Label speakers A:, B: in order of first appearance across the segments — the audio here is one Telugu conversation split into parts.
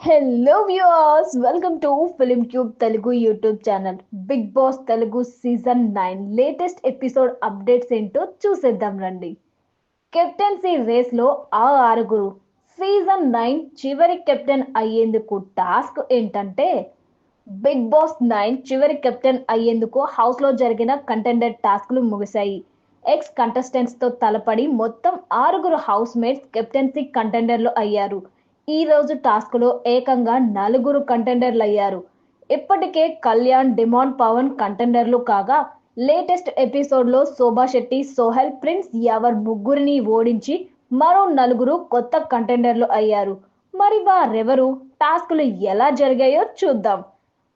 A: Hello viewers, welcome to Film Tube Telugu YouTube channel. Bigg Boss Telugu season 9 latest episode updates ఏంటో చూసేద్దాం రండి. కెప్టెన్సీ రేస్ లో ఆ ఆరుగురు సీజన్ 9 చివరి కెప్టెన్ అయ్యేందుకు టాస్క్ ఏంటంటే, బిగ్ బాస్ 9 చివరి కెప్టెన్ అయ్యేందుకు హౌస్ లో జరిగిన కంటెండర్ టాస్క్లు ముగిశాయి. ఎక్స్ కంటెస్టెంట్స్ తో తలపడి మొత్తం ఆరుగురు హౌస్ మేట్స్ కెప్టెన్సీ కంటెండర్లు అయ్యారు. ఈ రోజు టాస్క్ లో ఏకంగా నలుగురు కంటెండర్లు అయ్యారు. ఇప్పటికే కళ్యాణ్, డిమాండ్, పవన్ కంటెండర్లు కాగా, లేటెస్ట్ ఎపిసోడ్ లో శోభా శెట్టి, సోహెల్, ప్రిన్స్ యావర్ ముగ్గురిని ఓడించి మరో నలుగురు కొత్త కంటెండర్లు అయ్యారు. మరి వారెవరు, టాస్కులు ఎలా జరిగాయో చూద్దాం.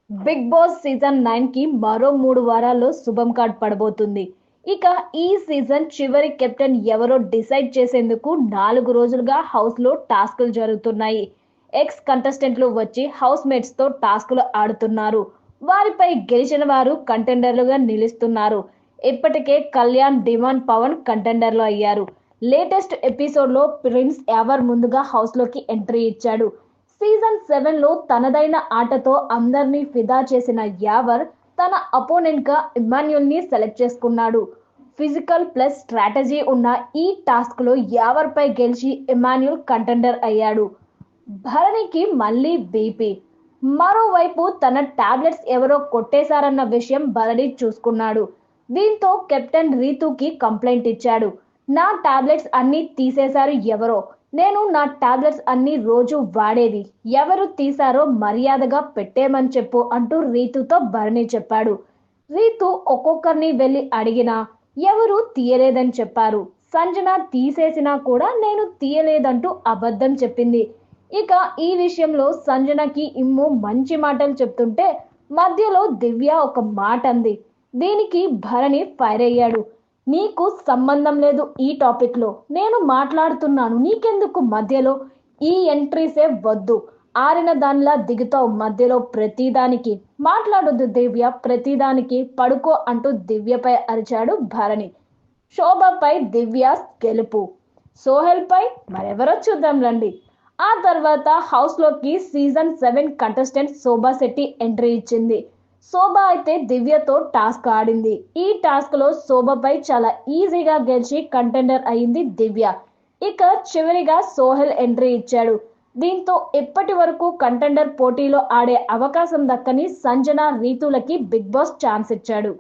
A: బిగ్ బాస్ సీజన్ 9 కి మరో 3 వారాల్లో శుభం కార్డ్ పడబోతుంది. ఇక ఈ సీజన్ చివరి కెప్టెన్ ఎవరో డిసైడ్ చేసేందుకు 4 రోజులుగా హౌస్ లో టాస్కులు జరుగుతున్నాయి. ఎక్స్ కంటెస్టెంట్లు వచ్చి హౌస్ మేట్స్ తో టాస్కులు ఆడుతున్నారు. వారిపై గెలిచిన వారు కంటెండర్లుగా నిలుస్తున్నారు. ఇప్పటికే కళ్యాణ్, డిమాండ్, పవన్ కంటెండర్లు అయ్యారు. లేటెస్ట్ ఎపిసోడ్ లో ప్రిన్స్ యావర్ ముందుగా హౌస్ లోకి ఎంట్రీ ఇచ్చాడు. సీజన్ 7 లో తనదైన ఆటతో అందర్నీ ఫిదా చేసిన యావర్ తన అపోనెంట్ గా ఇమాన్యుల్ ని సెలెక్ట్ చేసుకున్నాడు. ఫిజికల్ ప్లస్ స్ట్రాటజీ ఉన్న ఈ టాస్క్ లో యావర్ పై గెలిచి ఇమాన్యుల్ కంటెండర్ అయ్యాడు. భరణికి మళ్ళీ బీపీ. మరోవైపు తన టాబ్లెట్స్ ఎవరో కొట్టేశారన్న విషయం భరణి చూసుకున్నాడు. దీంతో కెప్టెన్ రీతూకి కంప్లైంట్ ఇచ్చాడు. నా టాబ్లెట్స్ అన్ని తీసేశారు ఎవరో. నేను నా టాబ్లెట్స్ అన్ని రోజు వాడేది. ఎవరు తీశారో మర్యాదగా పెట్టేమని చెప్పు అంటూ రీతుతో భరణి చెప్పాడు. రీతు ఒక్కొక్కరిని వెళ్లి అడిగినా ఎవరు తీయలేదని చెప్పారు. సంజన తీసేసినా కూడా నేను తీయలేదంటూ అబద్ధం చెప్పింది. ఇక ఈ విషయంలో సంజనకి ఇమ్ము మంచి మాటలు చెప్తుంటే మధ్యలో దివ్య ఒక మాట అంది. దీనికి భరణి ఫైర్ అయ్యాడు. నీకు సంబంధం లేదు ఈ టాపిక్ లో, నేను మాట్లాడుతున్నాను, నీకెందుకు మధ్యలో? ఈ ఎంట్రీసే వద్దు, ఆరిన దానిలా దిగుతావు మధ్యలో ప్రతిదానికి. మాట్లాడొద్దు దివ్య, ప్రతిదానికి పడుకో అంటూ దివ్యపై అరిచాడు భరణి. శోభపై దివ్య గెలుపు, సోహెల్ పై మరెవరో చూద్దాం రండి. ఆ తర్వాత హౌస్ లోకి season 7 contestant Shobha Shetty entry ఇచ్చింది. శోభ అయితే దివ్యతో టాస్క్ ఆడింది. ఈ టాస్క్ లో శోభపై చాలా ఈజీగా గెలిచి కంటెండర్ అయింది దివ్య. ఇక చివరిగా సోహెల్ ఎంట్రీ ఇచ్చాడు. దీంతో ఇప్పటి వరకు కంటెండర్ పోటీలో ఆడే అవకాశం దక్కని సంజన, రీతులకి బిగ్ బాస్ ఛాన్స్ ఇచ్చాడు.